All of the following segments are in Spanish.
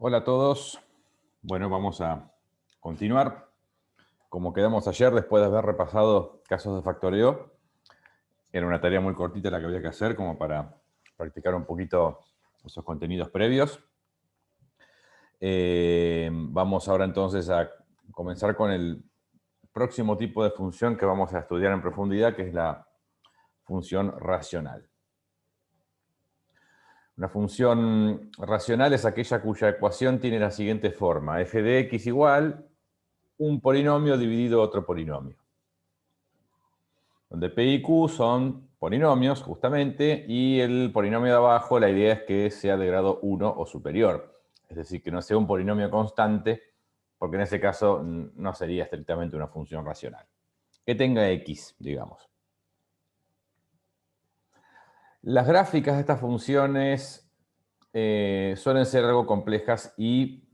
Hola a todos. Bueno, vamos a continuar. Como quedamos ayer, después de haber repasado casos de factoreo, era una tarea muy cortita la que había que hacer como para practicar un poquito esos contenidos previos. Vamos ahora entonces a comenzar con el próximo tipo de función que vamos a estudiar en profundidad, que es la función racional. Una función racional es aquella cuya ecuación tiene la siguiente forma: f de x igual un polinomio dividido otro polinomio, donde p y q son polinomios, justamente, y el polinomio de abajo, la idea es que sea de grado 1 o superior. Es decir, que no sea un polinomio constante, porque en ese caso no sería estrictamente una función racional. Que tenga x, digamos. Las gráficas de estas funciones suelen ser algo complejas y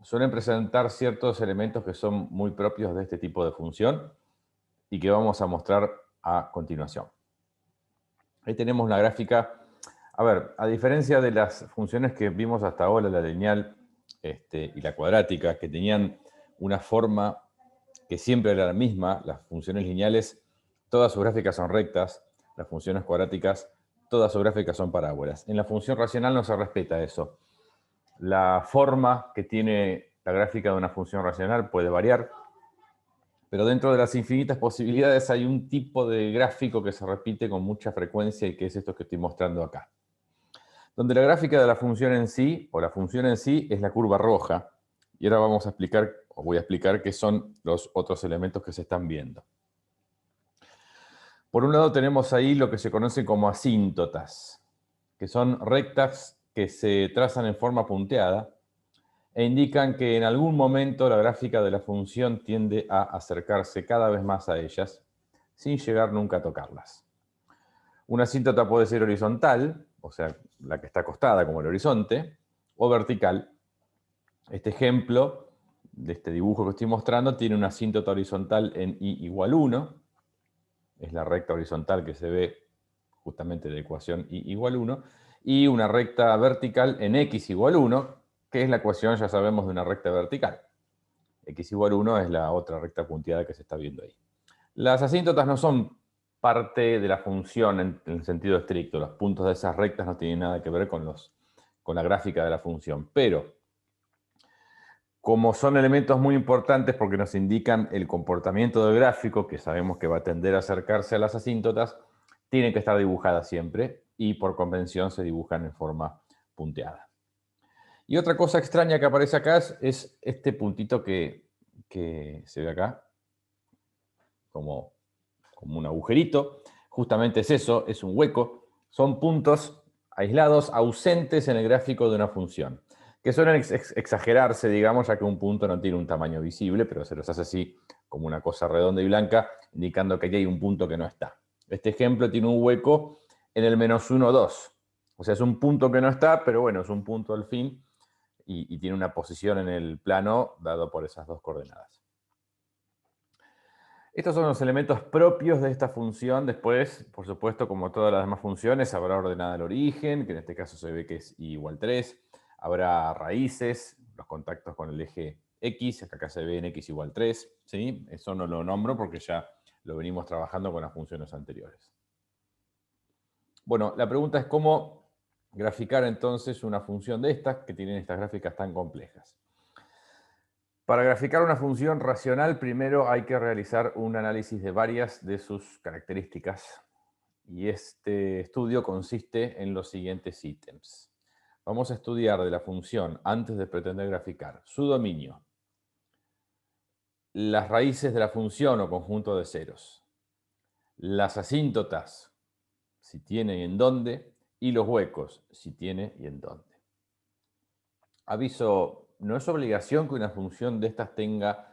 suelen presentar ciertos elementos que son muy propios de este tipo de función y que vamos a mostrar a continuación. Ahí tenemos la gráfica. A ver, a diferencia de las funciones que vimos hasta ahora, la lineal y la cuadrática, que tenían una forma que siempre era la misma, las funciones lineales, todas sus gráficas son rectas, las funciones cuadráticas, todas sus gráficas son parábolas. En la función racional no se respeta eso. La forma que tiene la gráfica de una función racional puede variar, pero dentro de las infinitas posibilidades hay un tipo de gráfico que se repite con mucha frecuencia y que es esto que estoy mostrando acá. Donde la gráfica de la función en sí, o la función en sí, es la curva roja. Y ahora vamos a explicar, o voy a explicar qué son los otros elementos que se están viendo. Por un lado tenemos ahí lo que se conoce como asíntotas, que son rectas que se trazan en forma punteada e indican que en algún momento la gráfica de la función tiende a acercarse cada vez más a ellas, sin llegar nunca a tocarlas. Una asíntota puede ser horizontal, o sea, la que está acostada como el horizonte, o vertical. Este ejemplo de este dibujo que estoy mostrando tiene una asíntota horizontal en y igual 1, es la recta horizontal que se ve justamente de la ecuación y igual 1, y una recta vertical en x igual 1, que es la ecuación, ya sabemos, de una recta vertical. X igual 1 es la otra recta punteada que se está viendo ahí. Las asíntotas no son parte de la función en el sentido estricto. Los puntos de esas rectas no tienen nada que ver con la gráfica de la función. Pero, como son elementos muy importantes porque nos indican el comportamiento del gráfico, que sabemos que va a tender a acercarse a las asíntotas, tienen que estar dibujadas siempre y por convención se dibujan en forma punteada. Y otra cosa extraña que aparece acá es este puntito que se ve acá, como un agujerito. Justamente es eso, es un hueco. Son puntos aislados, ausentes en el gráfico de una función, que suelen exagerarse, digamos, ya que un punto no tiene un tamaño visible, pero se los hace así como una cosa redonda y blanca, indicando que aquí hay un punto que no está. Este ejemplo tiene un hueco en el -1, 2. O sea, es un punto que no está, pero bueno, es un punto al fin y tiene una posición en el plano dado por esas dos coordenadas. Estos son los elementos propios de esta función. Después, por supuesto, como todas las demás funciones, habrá ordenada el origen, que en este caso se ve que es i igual 3. Habrá raíces, los contactos con el eje x, acá se ve en x igual 3. ¿Sí? Eso no lo nombro porque ya lo venimos trabajando con las funciones anteriores. Bueno, la pregunta es cómo graficar entonces una función de estas que tienen estas gráficas tan complejas. Para graficar una función racional, primero hay que realizar un análisis de varias de sus características. Y este estudio consiste en los siguientes ítems. Vamos a estudiar de la función, antes de pretender graficar, su dominio, las raíces de la función o conjunto de ceros, las asíntotas, si tiene y en dónde, y los huecos, si tiene y en dónde. Aviso, no es obligación que una función de estas tenga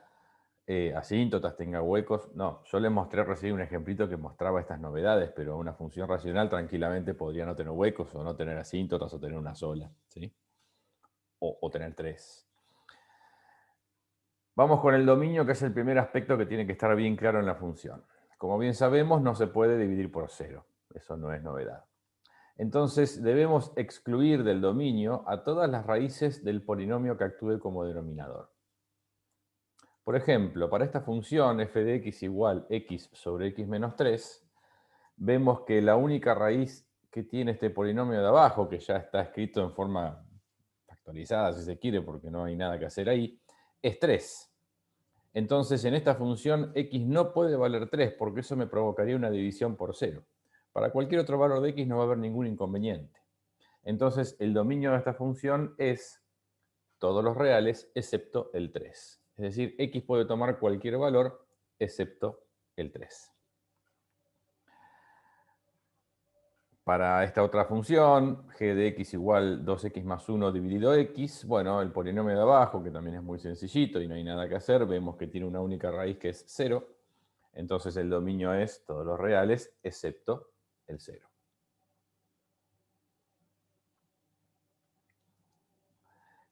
asíntotas, tenga huecos. No, yo les mostré recién un ejemplito que mostraba estas novedades, pero una función racional tranquilamente podría no tener huecos, o no tener asíntotas, o tener una sola, ¿sí? O tener tres. Vamos con el dominio, que es el primer aspecto que tiene que estar bien claro en la función. Como bien sabemos, no se puede dividir por cero. Eso no es novedad. Entonces debemos excluir del dominio a todas las raíces del polinomio que actúe como denominador. Por ejemplo, para esta función f de x igual x sobre x menos 3, vemos que la única raíz que tiene este polinomio de abajo, que ya está escrito en forma factorizada si se quiere porque no hay nada que hacer ahí, es 3. Entonces en esta función x no puede valer 3 porque eso me provocaría una división por 0. Para cualquier otro valor de x no va a haber ningún inconveniente. Entonces el dominio de esta función es todos los reales excepto el 3. Es decir, x puede tomar cualquier valor excepto el 3. Para esta otra función, g de x igual 2x más 1 dividido x, bueno, el polinomio de abajo, que también es muy sencillito y no hay nada que hacer, vemos que tiene una única raíz que es 0. Entonces el dominio es todos los reales excepto el 0.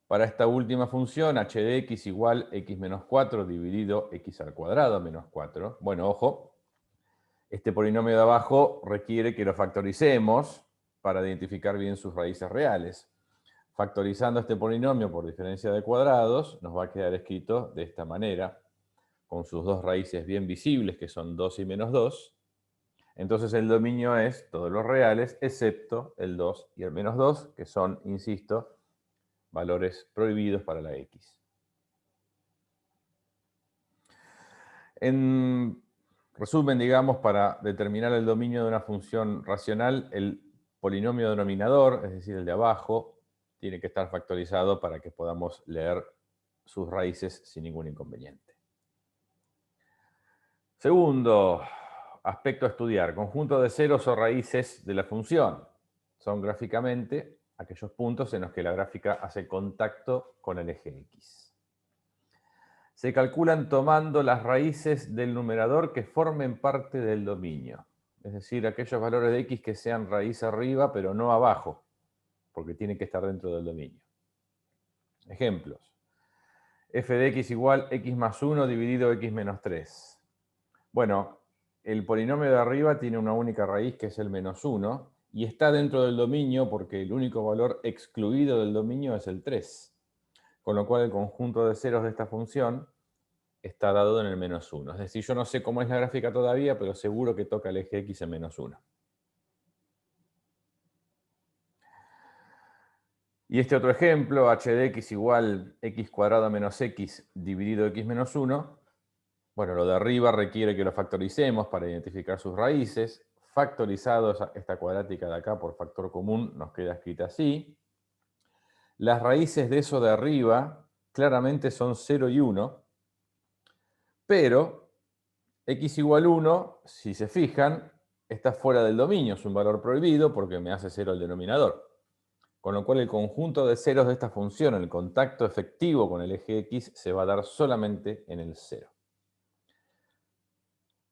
Para esta última función, h de x igual x menos 4 dividido x al cuadrado menos 4. Bueno, ojo, este polinomio de abajo requiere que lo factoricemos para identificar bien sus raíces reales. Factorizando este polinomio por diferencia de cuadrados, nos va a quedar escrito de esta manera, con sus dos raíces bien visibles, que son 2 y menos 2. Entonces el dominio es todos los reales, excepto el 2 y el menos 2, que son, insisto, valores prohibidos para la x. En resumen, digamos, para determinar el dominio de una función racional, el polinomio denominador, es decir, el de abajo, tiene que estar factorizado para que podamos leer sus raíces sin ningún inconveniente. Segundo aspecto a estudiar, conjunto de ceros o raíces de la función. Son gráficamente aquellos puntos en los que la gráfica hace contacto con el eje x. Se calculan tomando las raíces del numerador que formen parte del dominio. Es decir, aquellos valores de x que sean raíz arriba, pero no abajo, porque tienen que estar dentro del dominio. Ejemplos. F de x igual x más 1 dividido x menos 3. Bueno, el polinomio de arriba tiene una única raíz que es el menos 1 y está dentro del dominio porque el único valor excluido del dominio es el 3. Con lo cual el conjunto de ceros de esta función está dado en el menos 1. Es decir, yo no sé cómo es la gráfica todavía, pero seguro que toca el eje x en menos 1. Y este otro ejemplo, h de x igual x cuadrado menos x dividido x menos 1. Bueno, lo de arriba requiere que lo factoricemos para identificar sus raíces. Factorizado esta cuadrática de acá por factor común, nos queda escrita así. Las raíces de eso de arriba claramente son 0 y 1, pero x igual 1, si se fijan, está fuera del dominio, es un valor prohibido porque me hace 0 el denominador. Con lo cual el conjunto de ceros de esta función, el contacto efectivo con el eje x, se va a dar solamente en el 0.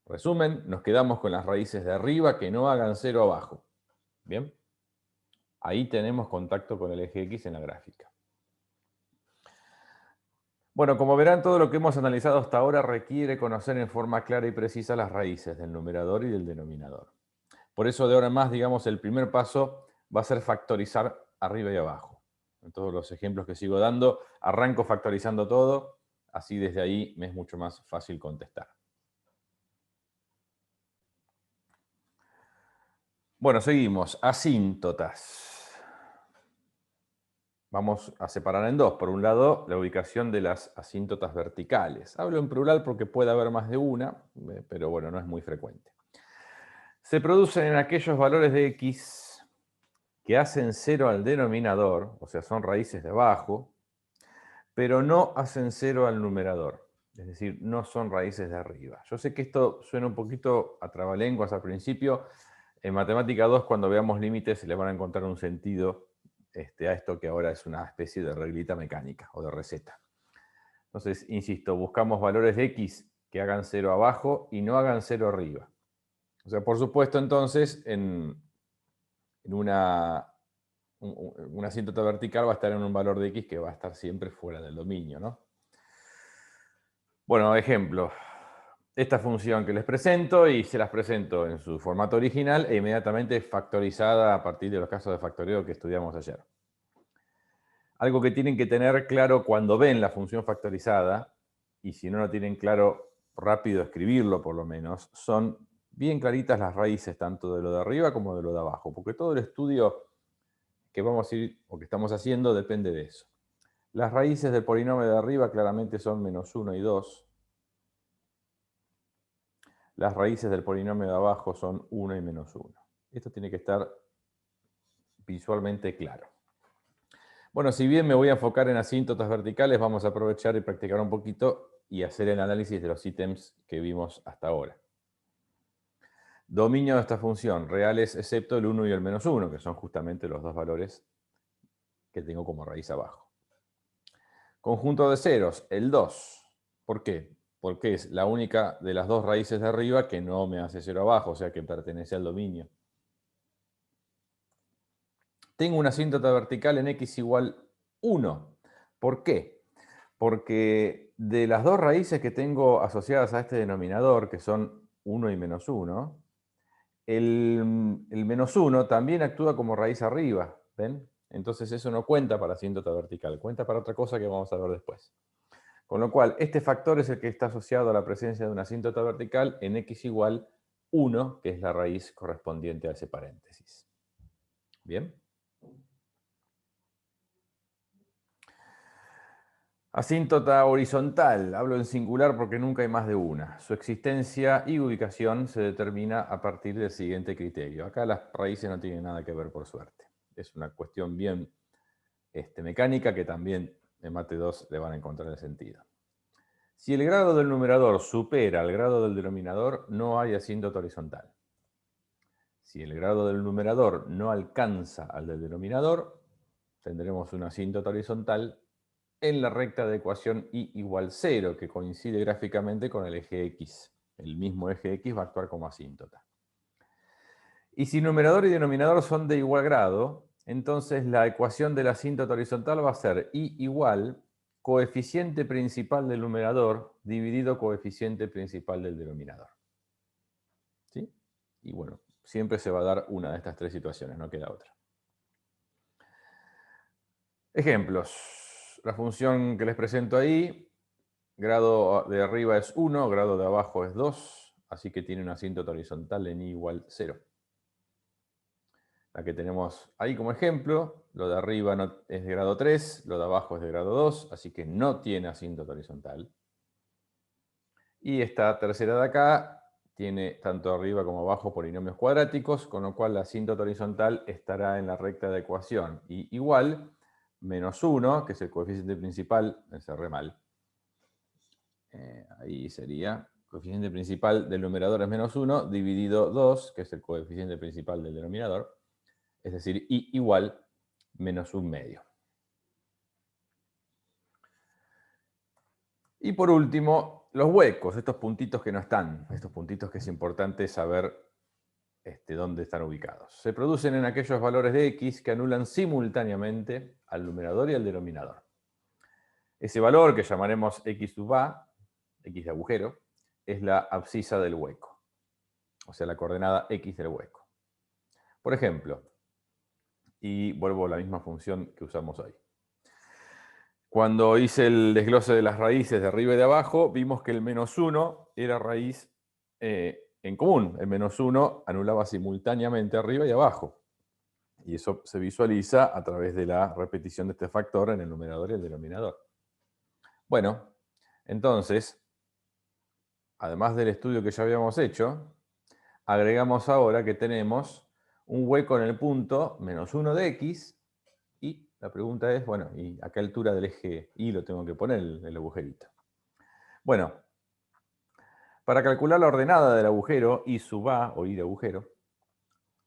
Resumen, nos quedamos con las raíces de arriba que no hagan 0 abajo. ¿Bien? Ahí tenemos contacto con el eje x en la gráfica. Bueno, como verán, todo lo que hemos analizado hasta ahora requiere conocer en forma clara y precisa las raíces del numerador y del denominador. Por eso de ahora en más, digamos, el primer paso va a ser factorizar arriba y abajo. En todos los ejemplos que sigo dando, arranco factorizando todo, así desde ahí me es mucho más fácil contestar. Bueno, seguimos. Asíntotas. Vamos a separar en dos. Por un lado, la ubicación de las asíntotas verticales. Hablo en plural porque puede haber más de una, pero bueno, no es muy frecuente. Se producen en aquellos valores de x que hacen 0 al denominador, o sea, son raíces de abajo, pero no hacen 0 al numerador. Es decir, no son raíces de arriba. Yo sé que esto suena un poquito a trabalenguas al principio. En Matemática 2, cuando veamos límites, le van a encontrar un sentido a esto que ahora es una especie de reglita mecánica o de receta. Entonces, insisto, buscamos valores de x que hagan 0 abajo y no hagan 0 arriba. O sea, por supuesto, entonces, en una asíntota vertical va a estar en un valor de x que va a estar siempre fuera del dominio, ¿no? Bueno, ejemplo. esta función que les presento y se las presento en su formato original e inmediatamente factorizada a partir de los casos de factoreo que estudiamos ayer. Algo que tienen que tener claro cuando ven la función factorizada, y si no lo tienen claro, rápido escribirlo por lo menos, son bien claritas las raíces tanto de lo de arriba como de lo de abajo, porque todo el estudio que vamos a ir o que estamos haciendo depende de eso. Las raíces del polinomio de arriba claramente son -1 y 2. Las raíces del polinomio de abajo son 1 y -1. Esto tiene que estar visualmente claro. Bueno, si bien me voy a enfocar en asíntotas verticales, vamos a aprovechar y practicar un poquito y hacer el análisis de los ítems que vimos hasta ahora. Dominio de esta función, reales excepto el 1 y el -1, que son justamente los dos valores que tengo como raíz abajo. Conjunto de ceros, el 2. ¿Por qué? Porque es la única de las dos raíces de arriba que no me hace cero abajo, o sea que pertenece al dominio. Tengo una asíntota vertical en x igual 1. ¿Por qué? Porque de las dos raíces que tengo asociadas a este denominador, que son 1 y -1, el -1 también actúa como raíz arriba, ¿ven? Entonces eso no cuenta para asíntota vertical, cuenta para otra cosa que vamos a ver después. Con lo cual, este factor es el que está asociado a la presencia de una asíntota vertical en x igual 1, que es la raíz correspondiente a ese paréntesis. ¿Bien? Asíntota horizontal, hablo en singular porque nunca hay más de una. Su existencia y ubicación se determina a partir del siguiente criterio. Acá las raíces no tienen nada que ver por suerte. Es una cuestión bien mecánica que también en Mate 2 le van a encontrar el sentido. Si el grado del numerador supera el grado del denominador, no hay asíntota horizontal. Si el grado del numerador no alcanza al del denominador, tendremos una asíntota horizontal en la recta de ecuación y igual 0, que coincide gráficamente con el eje X. El mismo eje X va a actuar como asíntota. Y si numerador y denominador son de igual grado, entonces la ecuación de la asíntota horizontal va a ser y igual coeficiente principal del numerador dividido coeficiente principal del denominador. ¿Sí? Y bueno, siempre se va a dar una de estas tres situaciones, no queda otra. Ejemplos. La función que les presento ahí, grado de arriba es 1, grado de abajo es 2, así que tiene una asíntota horizontal en i igual 0. La que tenemos ahí como ejemplo, lo de arriba es de grado 3, lo de abajo es de grado 2, así que no tiene asíntota horizontal. Y esta tercera de acá tiene tanto arriba como abajo polinomios cuadráticos, con lo cual la asíntota horizontal estará en la recta de ecuación. Y igual, -1, que es el coeficiente principal, me cerré mal. Ahí sería, coeficiente principal del numerador es -1, dividido 2, que es el coeficiente principal del denominador. Es decir, i igual -1/2. Y por último, los huecos, estos puntitos que no están, estos puntitos que es importante saber dónde están ubicados. Se producen en aquellos valores de x que anulan simultáneamente al numerador y al denominador. Ese valor, que llamaremos x sub a, x de agujero, es la abscisa del hueco, o sea, la coordenada x del hueco. Por ejemplo, y vuelvo a la misma función que usamos hoy. Cuando hice el desglose de las raíces de arriba y de abajo, vimos que el -1 era raíz en común. El -1 anulaba simultáneamente arriba y abajo. Y eso se visualiza a través de la repetición de este factor en el numerador y el denominador. Bueno, entonces, además del estudio que ya habíamos hecho, agregamos ahora que tenemos un hueco en el punto -1 de x, y la pregunta es, bueno, ¿y a qué altura del eje Y lo tengo que poner el agujerito? Bueno, para calcular la ordenada del agujero, Y sub a, o Y de agujero,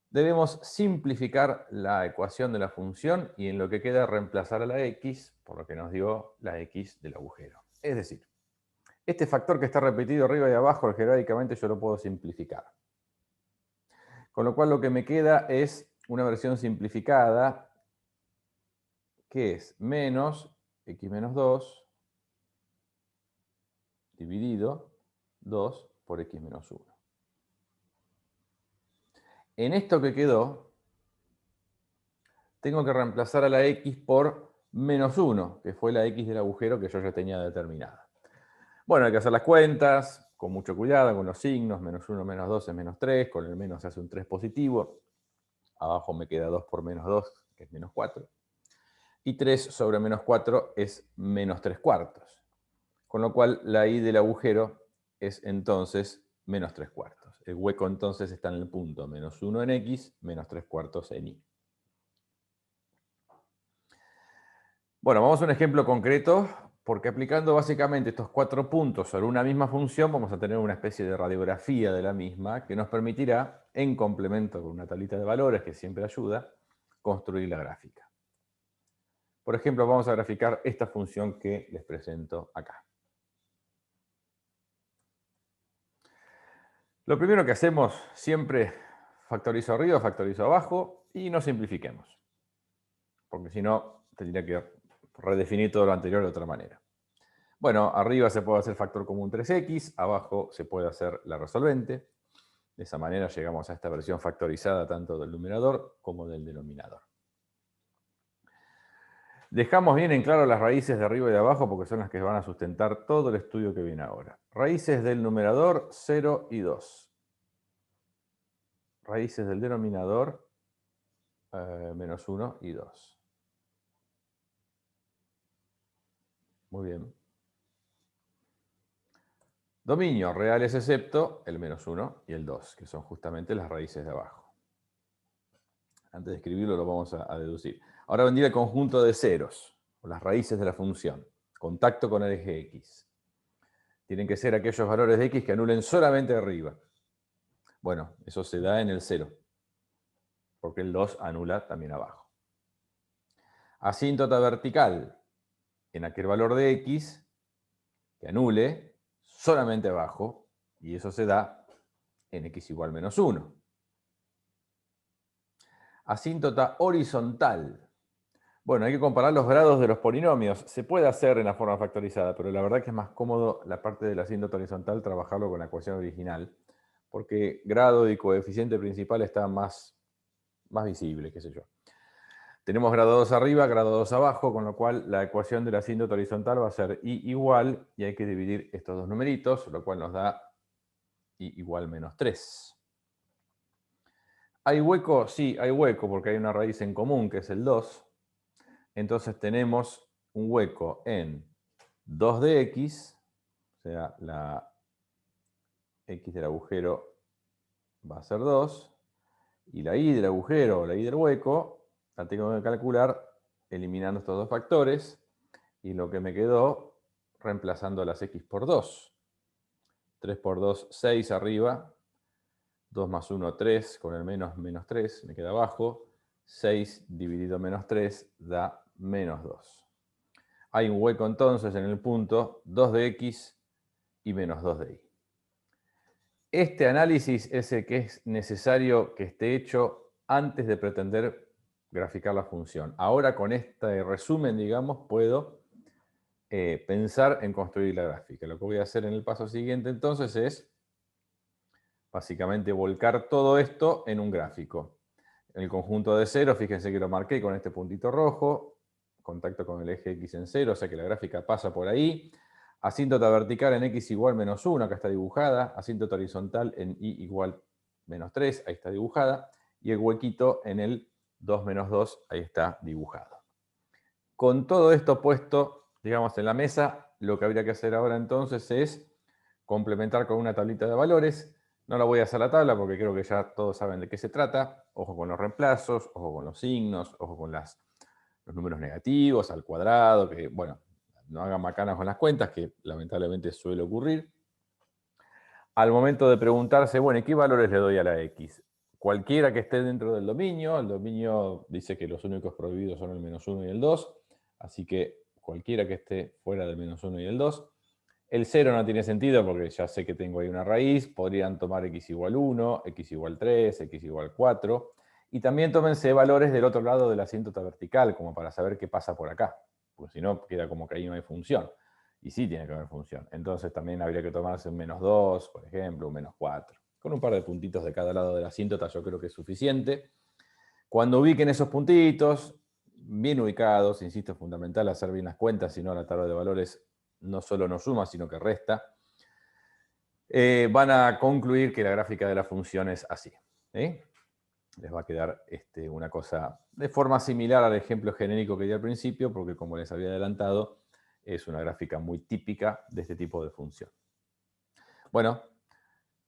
debemos simplificar la ecuación de la función y en lo que queda reemplazar a la x por lo que nos dio la x del agujero. Es decir, este factor que está repetido arriba y abajo, algebraicamente yo lo puedo simplificar. Con lo cual lo que me queda es una versión simplificada que es menos x menos 2 dividido 2 por x menos 1. En esto que quedó, tengo que reemplazar a la x por menos 1, que fue la x del agujero que yo ya tenía determinada. Bueno, hay que hacer las cuentas, con mucho cuidado, con los signos, menos 1, menos 2 es menos 3, con el menos se hace un 3 positivo, abajo me queda 2 por menos 2, que es menos 4, y 3 sobre menos 4 es menos 3 cuartos, con lo cual la y del agujero es entonces menos 3 cuartos. El hueco entonces está en el punto menos 1 en x, menos 3 cuartos en y. Bueno, vamos a un ejemplo concreto, porque aplicando básicamente estos 4 puntos sobre una misma función, vamos a tener una especie de radiografía de la misma que nos permitirá, en complemento con una tablita de valores que siempre ayuda, construir la gráfica. Por ejemplo, vamos a graficar esta función que les presento acá. Lo primero que hacemos siempre, factorizo arriba, factorizo abajo y no simplifiquemos, porque si no tendría que redefinir todo lo anterior de otra manera. Bueno, arriba se puede hacer factor común 3x, abajo se puede hacer la resolvente. De esa manera llegamos a esta versión factorizada tanto del numerador como del denominador. Dejamos bien en claro las raíces de arriba y de abajo porque son las que van a sustentar todo el estudio que viene ahora. Raíces del numerador 0 y 2. Raíces del denominador menos 1 y 2. Muy bien. Dominio, reales excepto el menos 1 y el 2, que son justamente las raíces de abajo. Antes de escribirlo lo vamos a deducir. Ahora vendría el conjunto de ceros, o las raíces de la función. Contacto con el eje x. Tienen que ser aquellos valores de x que anulen solamente arriba. Bueno, eso se da en el 0, porque el 2 anula también abajo. Asíntota vertical, en aquel valor de x que anule solamente abajo, y eso se da en x igual menos 1. Asíntota horizontal. Bueno, hay que comparar los grados de los polinomios. Se puede hacer en la forma factorizada, pero la verdad que es más cómodo la parte de la asíntota horizontal trabajarlo con la ecuación original, porque grado y coeficiente principal está más visible, qué sé yo. Tenemos grado 2 arriba, grado 2 abajo, con lo cual la ecuación de la asíntota horizontal va a ser y igual, y hay que dividir estos dos numeritos, lo cual nos da y igual menos 3. ¿Hay hueco? Sí, hay hueco, porque hay una raíz en común, que es el 2. Entonces tenemos un hueco en 2 de x, o sea, la x del agujero va a ser 2, y la y del agujero o la y del hueco la tengo que calcular eliminando estos dos factores, y lo que me quedó reemplazando las x por 2. 3 por 2, 6 arriba, 2 más 1, 3, con el menos 3, me queda abajo, 6 dividido menos 3 da menos 2. Hay un hueco entonces en el punto 2 de x y menos 2 de y. Este análisis es el que es necesario que esté hecho antes de pretender graficar la función. Ahora con este resumen, digamos, puedo pensar en construir la gráfica. Lo que voy a hacer en el paso siguiente entonces es básicamente volcar todo esto en un gráfico. El conjunto de ceros, fíjense que lo marqué con este puntito rojo, contacto con el eje x en 0, o sea que la gráfica pasa por ahí. Asíntota vertical en x igual menos 1, acá está dibujada. Asíntota horizontal en y igual menos 3, ahí está dibujada. Y el huequito en el 2 menos 2, ahí está dibujado. Con todo esto puesto, digamos, en la mesa, lo que habría que hacer ahora entonces es complementar con una tablita de valores. No la voy a hacer la tabla porque creo que ya todos saben de qué se trata. Ojo con los reemplazos, ojo con los signos, ojo con los números negativos, al cuadrado, que bueno, no hagan macanas con las cuentas, que lamentablemente suele ocurrir. Al momento de preguntarse, bueno, ¿y qué valores le doy a la x? Cualquiera que esté dentro del dominio, el dominio dice que los únicos prohibidos son el menos 1 y el 2, así que cualquiera que esté fuera del menos 1 y el 2. El 0 no tiene sentido porque ya sé que tengo ahí una raíz, podrían tomar x igual 1, x igual 3, x igual 4, y también tómense valores del otro lado de la asíntota vertical, como para saber qué pasa por acá, porque si no queda como que ahí no hay función. Y sí tiene que haber función. Entonces también habría que tomarse un -2, por ejemplo, un -4. Con un par de puntitos de cada lado de la asíntota yo creo que es suficiente. Cuando ubiquen esos puntitos, bien ubicados, insisto, es fundamental hacer bien las cuentas, si no la tabla de valores no solo no suma, sino que resta. Van a concluir que la gráfica de la función es así. Les va a quedar una cosa de forma similar al ejemplo genérico que di al principio, porque como les había adelantado, es una gráfica muy típica de este tipo de función. Bueno,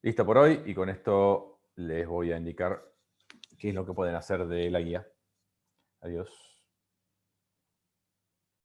listo por hoy, y con esto les voy a indicar qué es lo que pueden hacer de la guía. Adiós.